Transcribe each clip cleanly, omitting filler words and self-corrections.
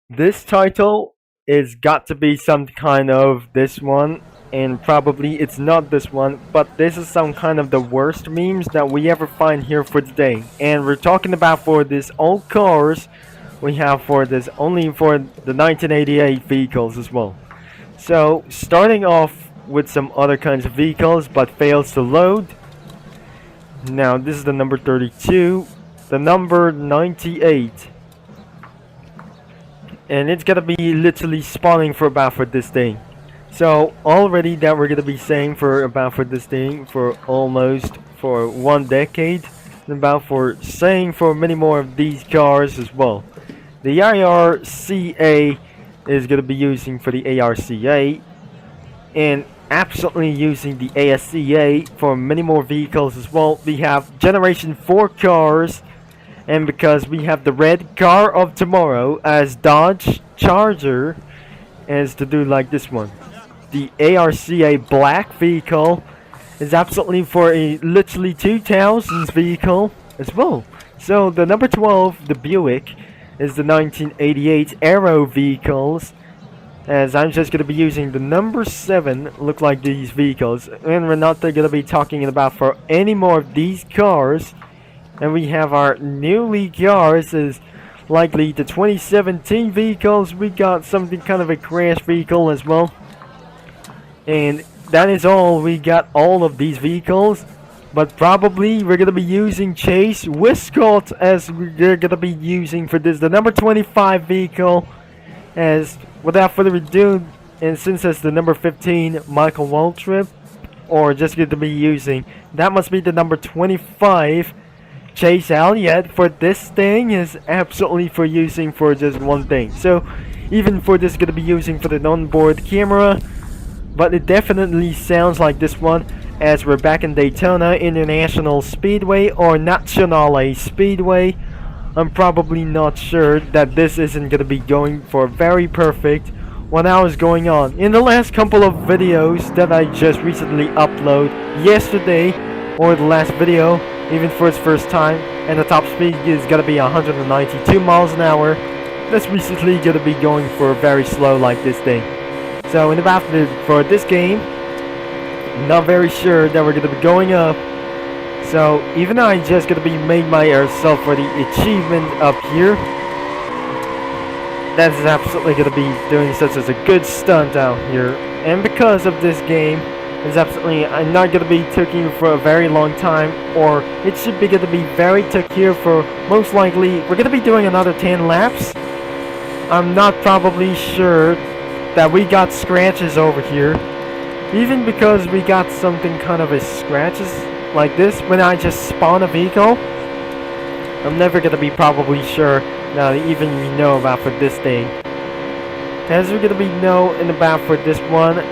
This title is got to be some kind of this one, and probably it's not this one, but this is some kind of the worst memes that we ever find here for today. And we're talking about for this old cars, we have for this only for the 1988 vehicles as well. So starting off with some other kinds of vehicles, but fails to load. Now this is the number 32, the number 98. And it's gonna be literally spawning for about for this thing. So already that we're gonna be saying for about for this thing for almost for 1 decade, and about for saying for many more of these cars as well. The IRCA is gonna be using for the ARCA, and absolutely using the ASCA for many more vehicles as well. We have Generation 4 cars, and because we have the red car of tomorrow as Dodge Charger, as to do like this one. The ARCA black vehicle is absolutely for a literally 2000s vehicle as well. So the number 12, the Buick, is the 1988 Aero vehicles, as I'm just going to be using the number 7 look like these vehicles, and we're not going to be talking about for any more of these cars. And we have our newly cars is likely the 2017 vehicles. We got something kind of a crash vehicle as well. And that is all. We got all of these vehicles. But probably we're going to be using Chase Wiscott as we're going to be using for this. The number 25 vehicle. As without further ado, and since it's the number 15 Michael Waltrip. Or just going to be using. That must be the number 25. Chase Elliott for this thing is absolutely for using for just one thing. So even for this gonna be using for the onboard camera, but it definitely sounds like this one as we're back in Daytona International Speedway or Nationale Speedway. I'm probably not sure that this isn't gonna be going for very perfect when I was going on. In the last couple of videos that I just recently uploaded yesterday, or the last video, even for its first time, and the top speed is gonna be 192 miles an hour. That's recently gonna be going for very slow like this thing. So in about for this game, not very sure that we're gonna be going up. So even though I just gonna be made myself for the achievement up here, that is absolutely gonna be doing such as a good stunt out here. And because of this game, is absolutely I'm not gonna be taking for a very long time, or it should be gonna be very took here for most likely we're gonna be doing another 10 laps. I'm not probably sure that we got scratches over here, even because we got something kind of a scratches like this when I just spawn a vehicle. I'm never gonna be probably sure now even we know about for this thing, as we're gonna be know in about for this one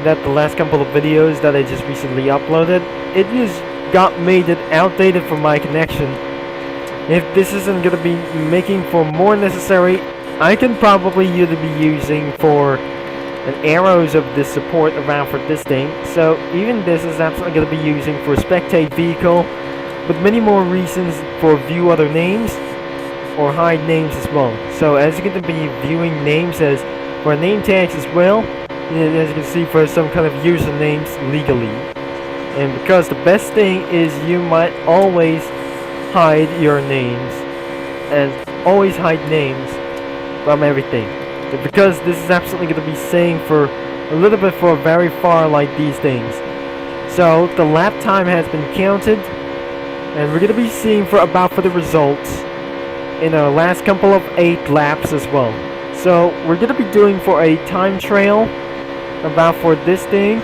that the last couple of videos that I just recently uploaded, it just got made it outdated for my connection. If this isn't gonna be making for more necessary, I can probably either be using for an arrows of this support around for this thing. So even this is absolutely gonna be using for spectate vehicle, but many more reasons for view other names or hide names as well. So as you're gonna be viewing names as for name tags as well. As you can see for some kind of usernames legally, and because the best thing is you might always hide your names and always hide names from everything, but because this is absolutely going to be saying for a little bit for very far like these things. So the lap time has been counted, and we're going to be seeing for about for the results in our last couple of 8 laps as well. So we're going to be doing for a time trail about for this thing.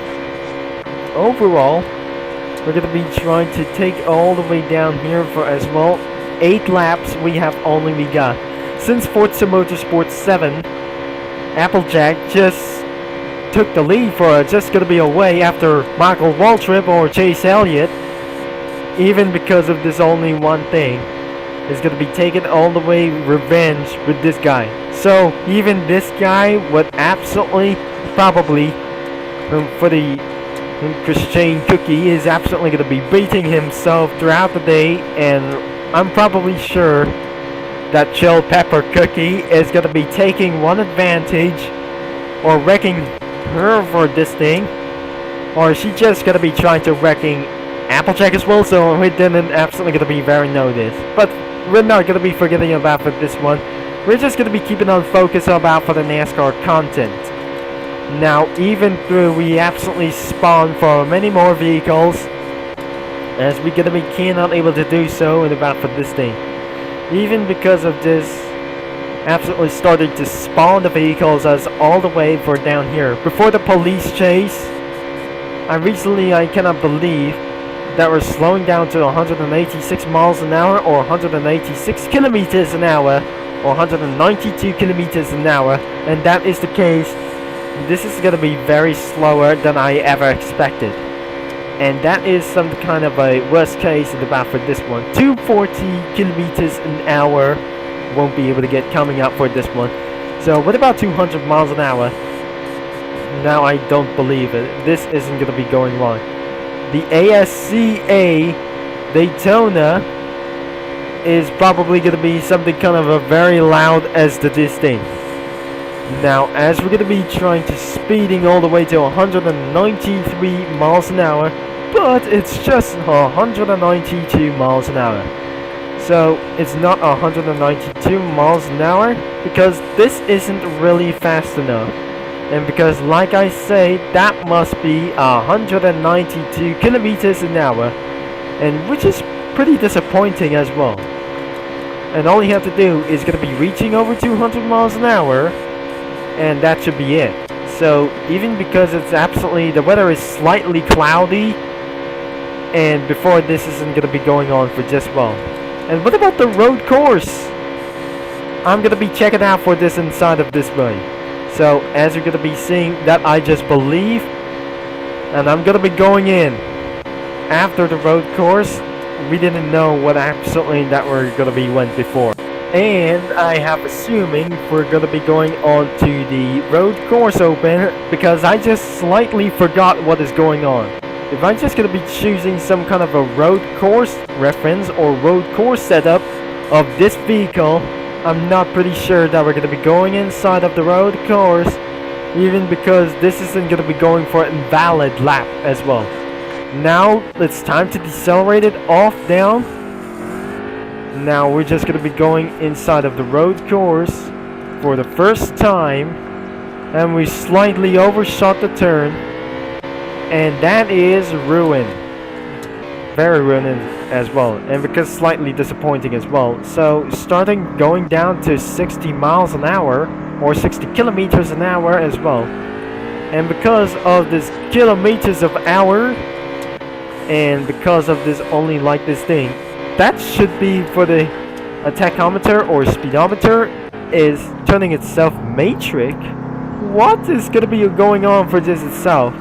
Overall, we're gonna be trying to take all the way down here for as well. 8 laps we got. Since Forza Motorsport 7, Applejack just took the lead for just gonna be away after Michael Waltrip or Chase Elliott. Even because of this only one thing, is gonna be taking all the way revenge with this guy. So even this guy would absolutely probably for the Christian Cookie is absolutely going to be beating himself throughout the day, and I'm probably sure that chilled pepper cookie is gonna be taking one advantage or wrecking her for this thing, or is she just gonna be trying to wrecking Applejack as well, so we didn't absolutely gonna be very noticed. But we're not gonna be forgetting about for this one. We're just gonna be keeping on focus about for the NASCAR content. Now, even though we absolutely spawn for many more vehicles, as we're gonna be cannot able to do so in about for this thing. Even because of this, absolutely started to spawn the vehicles as all the way for down here. Before the police chase, I cannot believe that we're slowing down to 186 miles an hour or 186 kilometers an hour or 192 kilometers an hour, and that is the case. This is going to be very slower than I ever expected, and that is some kind of a worst case in the back for this one. 240 kilometers an hour won't be able to get coming up for this one. So what about 200 miles an hour? Now I don't believe it. This isn't going to be going wrong. The ASCA Daytona is probably going to be something kind of a very loud as to this thing. Now, as we're going to be trying to speeding all the way to 193 miles an hour, but it's just 192 miles an hour. So, it's not 192 miles an hour because this isn't really fast enough. And because, like I say, that must be 192 kilometers an hour, and which is pretty disappointing as well. And all you have to do is going to be reaching over 200 miles an hour, and that should be it. So even because it's absolutely, the weather is slightly cloudy, and before this isn't going to be going on for just well. And what about the road course? I'm going to be checking out for this inside of this way. So as you're going to be seeing that, I just believe, and I'm going to be going in after the road course. We didn't know what absolutely that we're going to be went before. And I have assuming we're going to be going on to the road course open because I just slightly forgot what is going on. If I'm just going to be choosing some kind of a road course reference or road course setup of this vehicle, I'm not pretty sure that we're going to be going inside of the road course, even because this isn't going to be going for an invalid lap as well. Now it's time to decelerate it off down. Now we're just going to be going inside of the road course for the first time, and we slightly overshot the turn, and that is ruined. Very ruined as well, and because slightly disappointing as well. So starting going down to 60 miles an hour or 60 kilometers an hour as well, and because of this kilometers of hour, and because of this only like this thing, that should be for the tachometer or speedometer is turning itself matrix. What is going to be going on for this itself?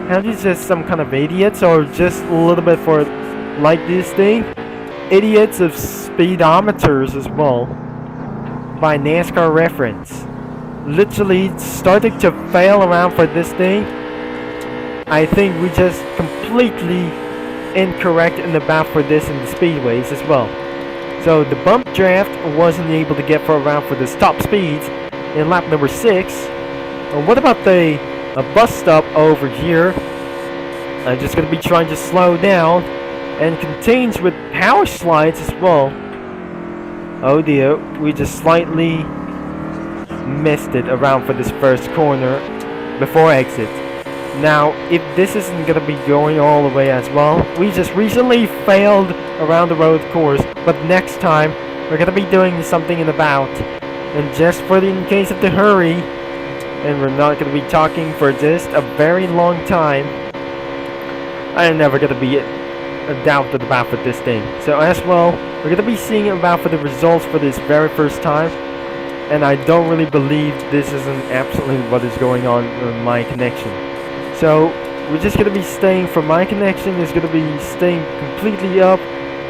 Have you just some kind of idiots, or just a little bit for like this thing? Idiots of speedometers as well, by NASCAR reference. Literally starting to fail around for this thing. I think we just completely incorrect in the map for this in the speedways as well. So the bump draft wasn't able to get for around for the top speeds in lap number 6. What about the bus stop over here? I'm just going to be trying to slow down, and contains with power slides as well. Oh dear, we just slightly missed it around for this first corner before exit. Now, if this isn't going to be going all the way as well, we just recently failed around the road course, but next time we're going to be doing something in about, and just for the in case of the hurry, and we're not going to be talking for just a very long time, I'm never going to be a doubt about for this thing. So as well, we're going to be seeing about for the results for this very first time, and I don't really believe this isn't absolutely what is going on with my connection. So we're just going to be staying, for my connection is going to be staying completely up,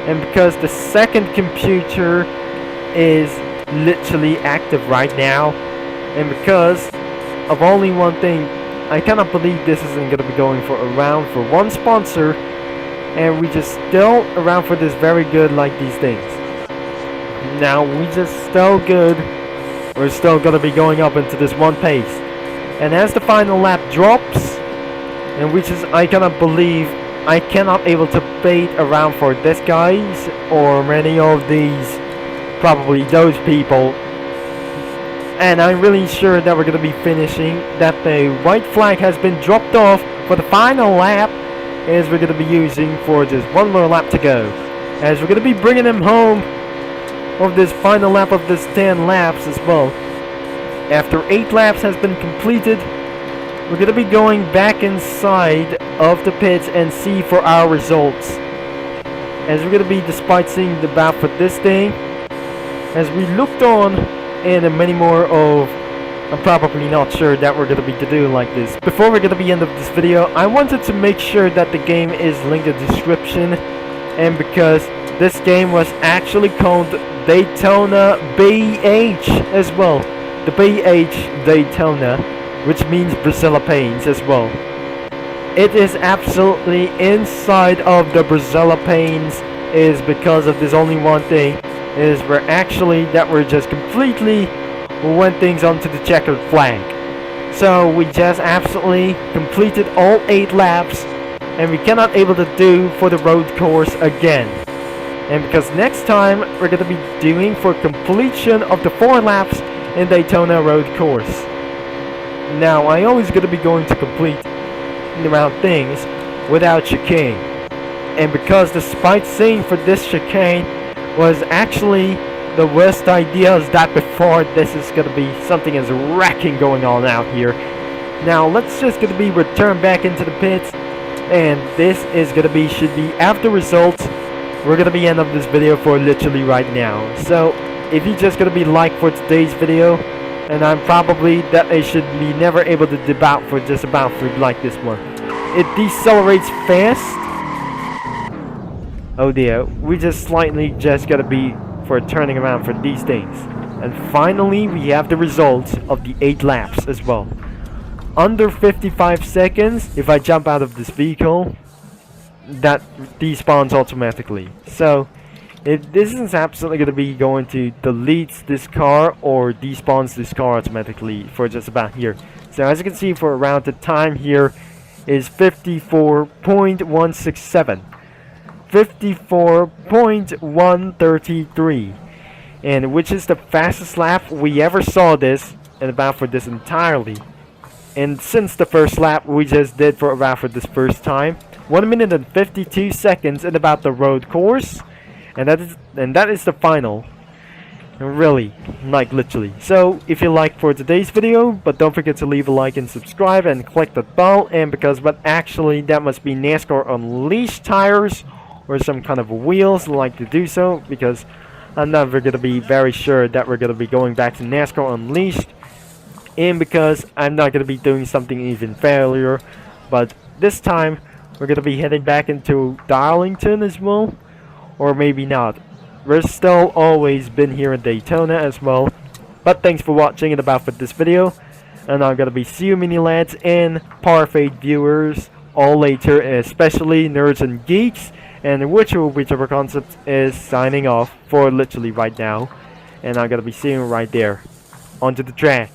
and because the second computer is literally active right now, and because of only one thing, I cannot believe this isn't going to be going for around for one sponsor, and we just still around for this very good like these things. Now we just still good. We're still gonna be going up into this one pace. And as the final lap drops, and which is I cannot believe I cannot able to bait around for this guys or many of these, probably those people. And I'm really sure that we're gonna be finishing, that the white flag has been dropped off for the final lap, as we're gonna be using for just one more lap to go. As we're gonna be bringing him home of this final lap of this 10 laps as well. After 8 laps has been completed, we're gonna be going back inside of the pits and see for our results. As we're gonna be dispatching the bat for this thing, as we looked on, and many more of, I'm probably not sure that we're gonna be to do like this. Before we're gonna be end of this video, I wanted to make sure that the game is linked in the description, and because this game was actually called Daytona BH as well. The BH Daytona, which means Brazilipanes as well. It is absolutely inside of the Brazilipanes, is because of this only one thing, is we're just completely went things onto the checkered flag. So we just absolutely completed all 8 laps, and we cannot able to do for the road course again. And because next time we're going to be doing for completion of the 4 laps in Daytona road course. Now I always going to be going to complete around things without chicane. And because despite saying for this chicane was actually the worst idea, is that before this is going to be something as wrecking going on out here. Now let's just going to be returned back into the pits, and this is going to be should be after results. We're going to be end of this video for literally right now. So if you just going to be like for today's video, and I'm probably that I should be never able to debate for just about for like this one. It decelerates fast. Oh dear, we just slightly just gotta be for turning around for these things. And finally we have the results of the 8 laps as well. Under 55 seconds, if I jump out of this vehicle, that despawns automatically. So if this is absolutely gonna be going to delete this car or despawns this car automatically for just about here. So as you can see, for around the time here is 54.167. 54.133, and which is the fastest lap we ever saw this and about for this entirely. And since the first lap we just did for about for this first time, 1 minute and 52 seconds in about the road course, and that is the final. Really, like literally. So if you like for today's video, but don't forget to leave a like and subscribe and click the bell. And because but actually that must be NASCAR Unleashed tires or some kind of wheels, like to do so, because I'm never gonna be very sure that we're gonna be going back to NASCAR Unleashed, and because I'm not gonna be doing something even failure, but this time we're gonna be heading back into Darlington as well, or maybe not. We're still always been here in Daytona as well. But thanks for watching and about for this video, and I'm gonna be see you mini lads and Parfait viewers all later, especially nerds and geeks, and whichever concept is signing off for literally right now, and I'm gonna be seeing you right there onto the track.